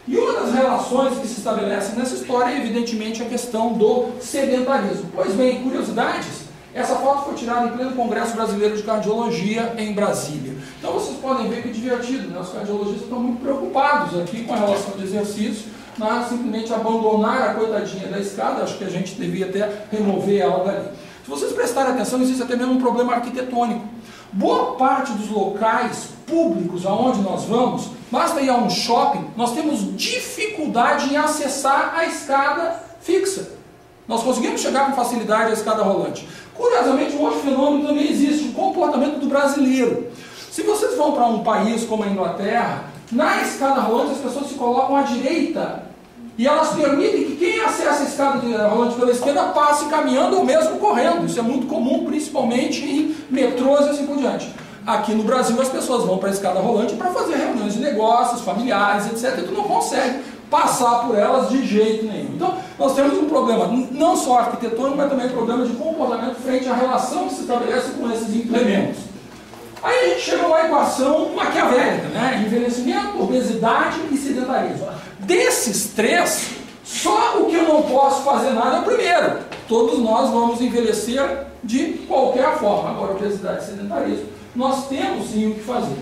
E uma das relações que se estabelecem nessa história é, evidentemente, a questão do sedentarismo. Pois bem, curiosidades, essa foto foi tirada em pleno Congresso Brasileiro de Cardiologia em Brasília. Então vocês podem ver que divertido, né? Os cardiologistas estão muito preocupados aqui com a relação de exercício, mas simplesmente abandonar a coitadinha da escada. Acho que a gente devia até remover ela dali. Se vocês prestarem atenção, existe até mesmo um problema arquitetônico. Boa parte dos locais públicos aonde nós vamos, basta ir a um shopping, nós temos dificuldade em acessar a escada fixa. Nós conseguimos chegar com facilidade à escada rolante. Curiosamente, um outro fenômeno também existe, o comportamento do brasileiro. Se vocês vão para um país como a Inglaterra, na escada rolante as pessoas se colocam à direita e elas permitem que quem acessa a escada rolante pela esquerda passe caminhando ou mesmo correndo. Isso é muito comum, principalmente em metrôs e assim por diante. Aqui no Brasil as pessoas vão para a escada rolante para fazer reuniões de negócios, familiares, etc. E tu não consegue passar por elas de jeito nenhum. Então, nós temos um problema, não só arquitetônico, mas também um problema de comportamento frente à relação que se estabelece com esses implementos. Aí a gente chega a uma equação maquiavélica, né? Envelhecimento, obesidade e sedentarismo. Desses três, só o que eu não posso fazer nada é o primeiro. Todos nós vamos envelhecer de qualquer forma. Agora, obesidade e sedentarismo, nós temos sim o que fazer.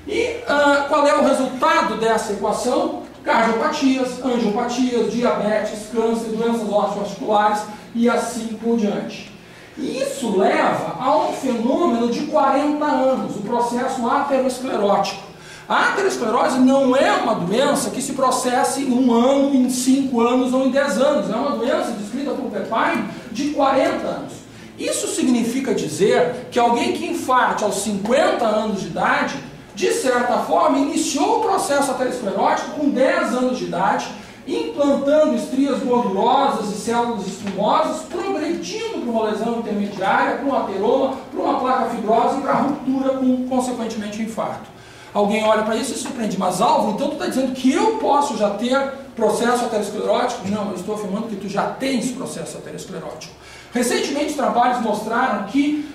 E qual é o resultado dessa equação? Cardiopatias, angiopatias, diabetes, câncer, doenças osteoarticulares e assim por diante. E isso leva a um fenômeno de 40 anos, o processo aterosclerótico. A aterosclerose não é uma doença que se processa em 1 ano, em 5 anos ou em 10 anos. É uma doença descrita por Pepine de 40 anos. Isso significa dizer que alguém que infarte aos 50 anos de idade, de certa forma, iniciou o processo aterosclerótico com 10 anos de idade, implantando estrias gordurosas e células esfumosas, progredindo para uma lesão intermediária, para um ateroma, para uma placa fibrosa e para a ruptura com, consequentemente, o infarto. Alguém olha para isso e se surpreende, mas Alvo, então tu está dizendo que eu posso já ter processo aterosclerótico? Não, eu estou afirmando que tu já tens processo aterosclerótico. Recentemente, trabalhos mostraram que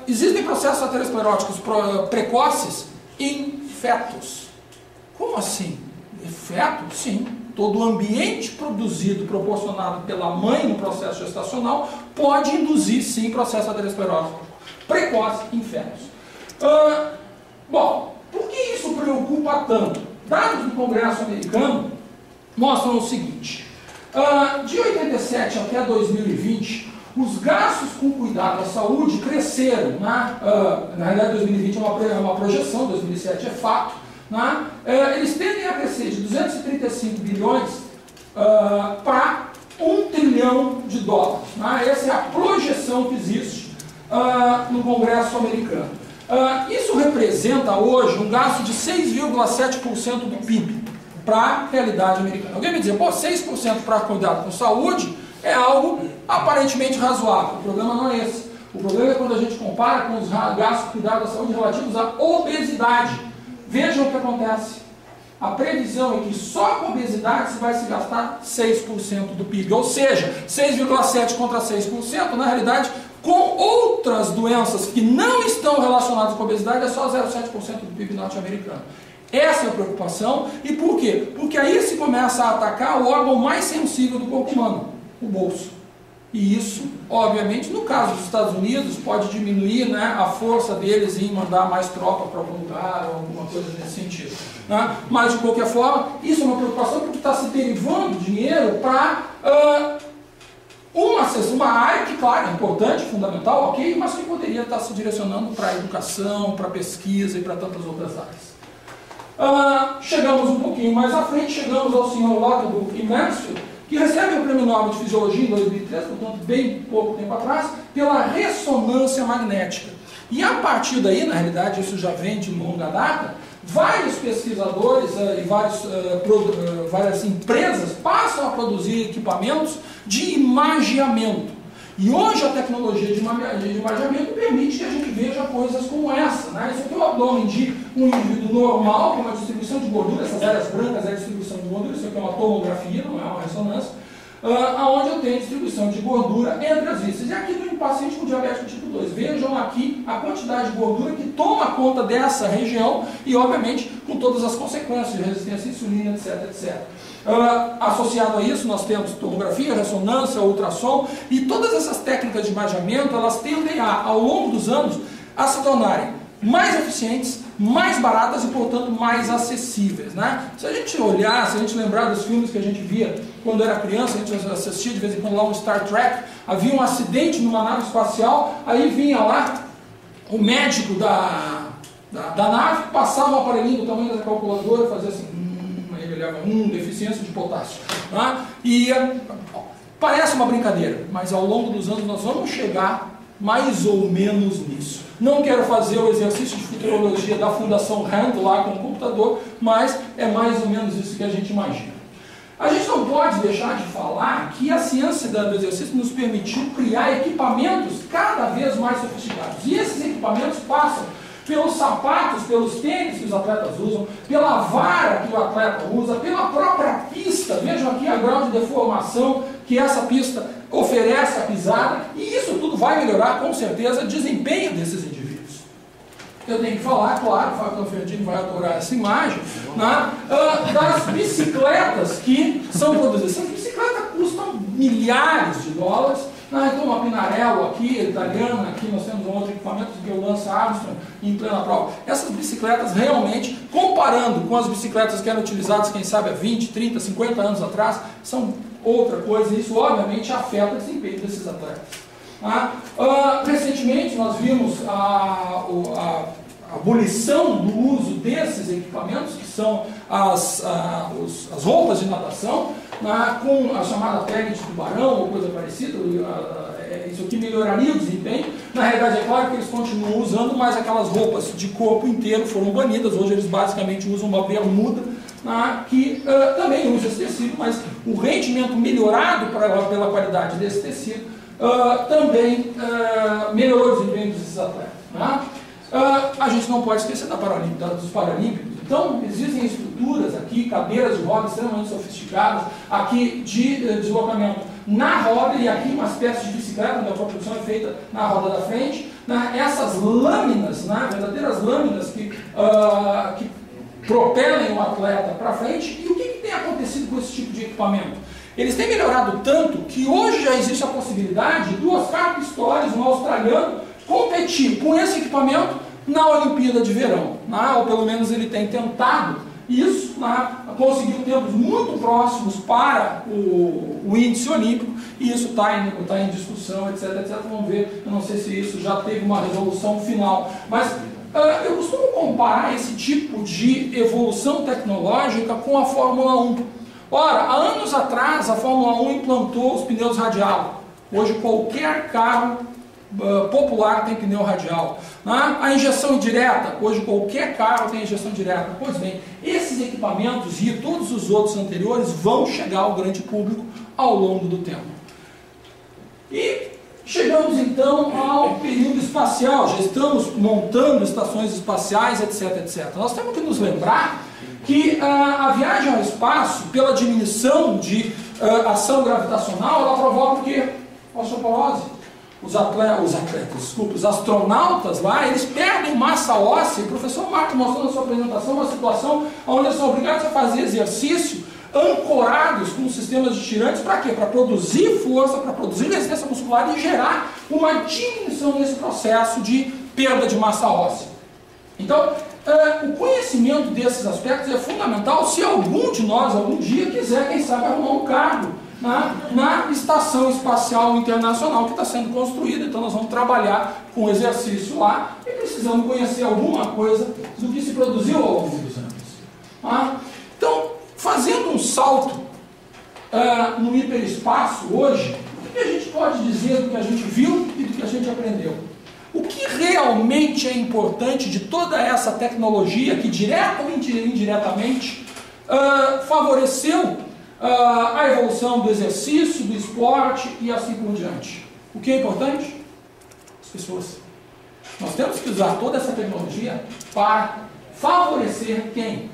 existem processos ateroscleróticos precoces em fetos. Como assim? Feto? Sim. Todo o ambiente produzido, proporcionado pela mãe no processo gestacional, pode induzir, sim, processo aterosclerótico precoce em fetos. Bom, por que isso preocupa tanto? Dados do Congresso americano mostram o seguinte. De 87 até 2020, os gastos com cuidado à saúde cresceram. Na realidade, 2020 é uma projeção, 2007 é fato. Eles tendem a crescer de 235 bilhões para 1 trilhão de dólares. Essa é a projeção que existe no Congresso americano. Isso representa hoje um gasto de 6,7% do PIB para a realidade americana. Alguém me dizer, 6% para cuidado com saúde é algo aparentemente razoável. O problema não é esse. O problema é quando a gente compara com os gastos de cuidado da saúde relativos à obesidade. Vejam o que acontece. A previsão é que só com obesidade se vai se gastar 6% do PIB. Ou seja, 6,7% contra 6%, na realidade, com outras doenças que não estão relacionadas com a obesidade, é só 0,7% do PIB norte-americano. Essa é a preocupação. E por quê? Porque aí se começa a atacar o órgão mais sensível do corpo humano, o bolso. E isso, obviamente, no caso dos Estados Unidos, pode diminuir a força deles em mandar mais tropa para algum lugar ou alguma coisa nesse sentido. Mas, de qualquer forma, isso é uma preocupação porque está se derivando dinheiro para uma área que, claro, é importante, fundamental, ok, mas que poderia estar se direcionando para a educação, para a pesquisa e para tantas outras áreas. Chegamos um pouquinho mais à frente, chegamos ao senhor Lockwood e Mansfield, que recebe o Prêmio Nobel de Fisiologia em 2003, portanto, bem pouco tempo atrás, pela ressonância magnética. E a partir daí, na realidade, isso já vem de longa data, vários pesquisadores e várias empresas passam a produzir equipamentos de imageamento. E hoje a tecnologia de imageamento permite que a gente veja coisas como essa. Isso aqui é o abdômen de um indivíduo normal, com uma distribuição de gordura. Essas áreas brancas é a distribuição de gordura. Isso aqui é uma tomografia, não é uma ressonância. onde eu tenho distribuição de gordura entre as vistas. E aqui no paciente com diabetes tipo 2. Vejam aqui a quantidade de gordura que toma conta dessa região e, obviamente, com todas as consequências de resistência à insulina, etc, etc. Associado a isso, nós temos tomografia, ressonância, ultrassom, e todas essas técnicas de imageamento, elas tendem ao longo dos anos, a se tornarem mais eficientes, mais baratas e, portanto, mais acessíveis, né? Se a gente olhar, se a gente lembrar dos filmes que a gente via quando era criança, a gente assistia de vez em quando lá um Star Trek, havia um acidente numa nave espacial, aí vinha lá o médico da nave, passava um aparelhinho do tamanho da calculadora e fazia assim, aí ele olhava, deficiência de potássio, né? E parece uma brincadeira, mas ao longo dos anos nós vamos chegar mais ou menos nisso. Não quero fazer o exercício de futurologia da Fundação Rand lá com o computador, mas é mais ou menos isso que a gente imagina. A gente não pode deixar de falar que a ciência do exercício nos permitiu criar equipamentos cada vez mais sofisticados. E esses equipamentos passam pelos sapatos, pelos tênis que os atletas usam, pela vara que o atleta usa, pela própria pista. Vejam aqui a grau de deformação que essa pista oferece à pisada, e isso tudo vai melhorar, com certeza, o desempenho desses indivíduos. Eu tenho que falar, claro, o Fábio Ferdinand vai adorar essa imagem, né, das bicicletas que são produzidas. Essas bicicletas custam milhares de dólares. Então uma Pinarello aqui, italiana, aqui nós temos um outro equipamento que é o Lance Armstrong em plena prova. Essas bicicletas realmente, comparando com as bicicletas que eram utilizadas, quem sabe, há 20, 30, 50 anos atrás, são outra coisa, e isso obviamente afeta o desempenho desses atletas. Recentemente nós vimos a abolição do uso desses equipamentos, que são as roupas de natação, com a chamada pele de tubarão ou coisa parecida. Isso aqui melhoraria o desempenho. Na realidade, é claro que eles continuam usando, mas aquelas roupas de corpo inteiro foram banidas. Hoje eles basicamente usam uma bermuda, que também usa esse tecido, mas o rendimento melhorado pela qualidade desse tecido também melhorou o desempenho desses atletas. A gente não pode esquecer dos Paralímpicos. Então, existem estruturas aqui, cadeiras de roda extremamente sofisticadas, aqui de deslocamento na roda, e aqui uma espécie de bicicleta, onde a propulsão é feita na roda da frente. Essas lâminas, verdadeiras lâminas que propelem o atleta para frente. E o que tem acontecido com esse tipo de equipamento? Eles têm melhorado tanto que hoje já existe a possibilidade do Oscar Pistorius, um australiano, competir com esse equipamento na Olimpíada de Verão, ou pelo menos ele tem tentado isso, conseguiu tempos muito próximos para o índice olímpico, e isso está em discussão, etc, etc. Vamos ver, eu não sei se isso já teve uma resolução final, mas eu costumo comparar esse tipo de evolução tecnológica com a Fórmula 1. Ora, há anos atrás a Fórmula 1 implantou os pneus radial. Hoje qualquer carro popular tem pneu radial. A injeção direta, hoje qualquer carro tem injeção direta. Pois bem, esses equipamentos e todos os outros anteriores vão chegar ao grande público ao longo do tempo. E chegamos então ao período espacial, já estamos montando estações espaciais, etc, etc. Nós temos que nos lembrar que a viagem ao espaço, pela diminuição de ação gravitacional, ela provoca o quê? Osteoporose. Os astronautas lá, eles perdem massa óssea. O professor Marco mostrou na sua apresentação uma situação onde eles são obrigados a fazer exercício ancorados com sistemas de tirantes. Para quê? Para produzir força, para produzir resistência muscular e gerar uma diminuição nesse processo de perda de massa óssea. Então, o conhecimento desses aspectos é fundamental se algum de nós, algum dia, quiser, quem sabe, arrumar um cargo na Estação Espacial Internacional que está sendo construída. Então nós vamos trabalhar com exercício lá e precisamos conhecer alguma coisa do que se produziu ao longo dos anos. Então, fazendo um salto no hiperespaço hoje, o que a gente pode dizer do que a gente viu e do que a gente aprendeu? O que realmente é importante de toda essa tecnologia que direta ou indiretamente favoreceu a evolução do exercício, do esporte e assim por diante? O que é importante? As pessoas. Nós temos que usar toda essa tecnologia para favorecer quem?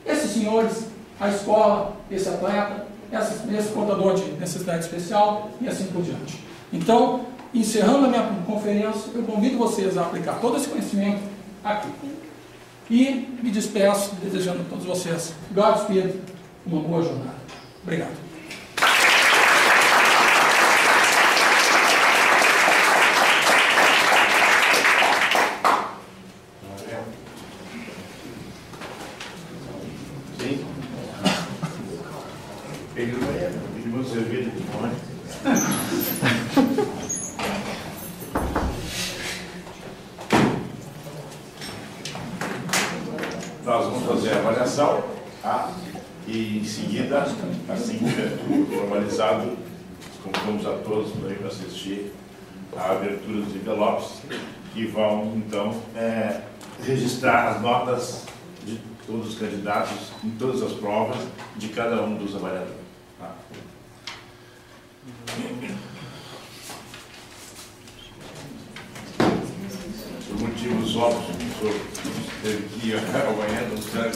Esses senhores, a escola, esse atleta, esse contador de necessidade especial e assim por diante. Então, encerrando a minha conferência, eu convido vocês a aplicar todo esse conhecimento aqui. E me despeço desejando a todos vocês, Godspeed, uma boa jornada. Obrigado. Sim. Pedi uma cerveja de fone. Nós vamos fazer a avaliação, tá? E em seguida, assim que formalizado, convidamos a todos para assistir a abertura dos envelopes, que vão então registrar as notas de todos os candidatos em todas as provas de cada um dos avaliadores. Tá? Por motivos óbvios, o senhor teve que ir ao banheiro, não sabe?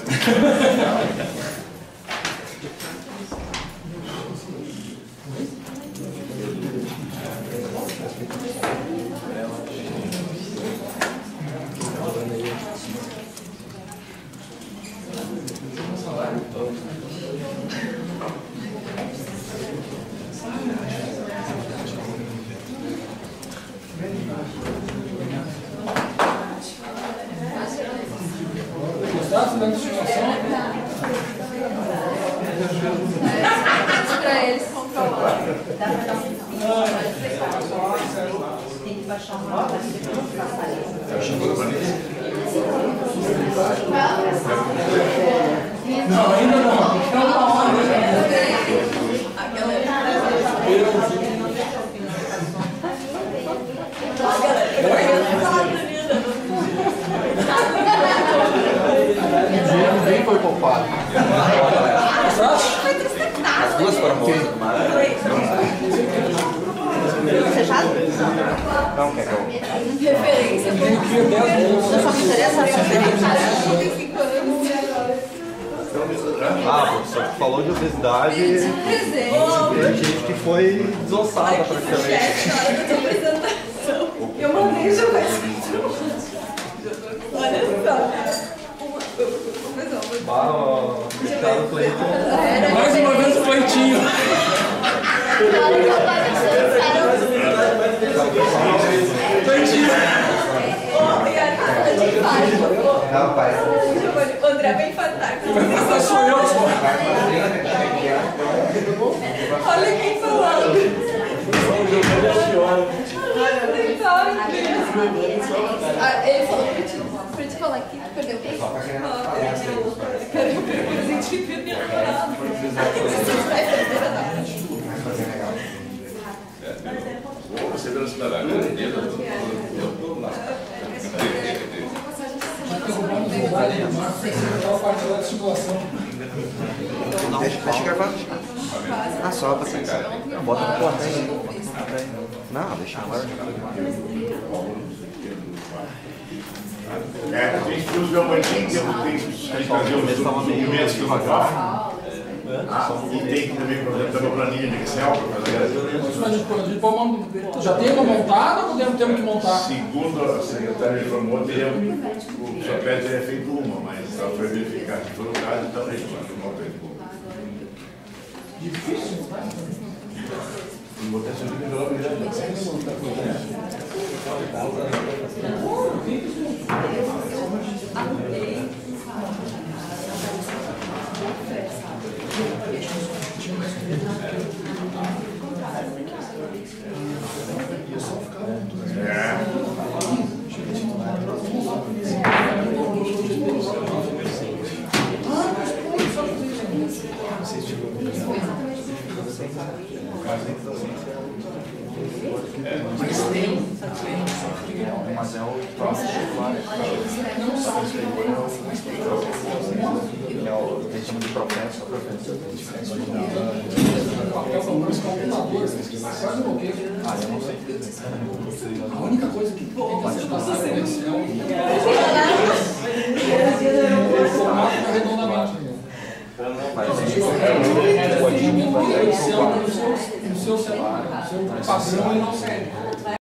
Gostaram da estimação? Para eles controlarem. Tem que baixar uma nota e depois passar isso. Não, ainda não. Então, uma hora. Ninguém foi poupado. As duas foram boas. Fechado? Não, quer que eu... Referência. Eu só me interessa a referência. Ah, professor, falou de obesidade e tem gente que foi desossada praticamente. Eu mandei já faz. Olha só. Deixaram o Cleiton. Mais uma vez o Cleitinho. Não, pai. O André vem fantástico. Essa sou eu. Olha quem falando. Ele falou pra te falar que perdeu o quê? Você vê a cidadã, eu estou lá. Aquela parte lá de simulação. Deixa gravar. Ah, só pra você. Bota na porta aí. Não, deixa agora. A gente tem os geomantinhos, tem que fazer os documentos que eu vou falar. E tem que também fazer uma planilha de Excel para fazer. Já tem uma montada ou temos que montar? Segundo a secretária informou, o Socrates teria feito uma, mas ela foi verificar que foi o caso, então a gente não fez. Difícil, tá? Mas é o próximo titular. É o regime de professo. Ah, eu não sei. A única coisa que pode te passar é o Excel. O formato arredondamento. no seu celular, no seu padrão e não serve.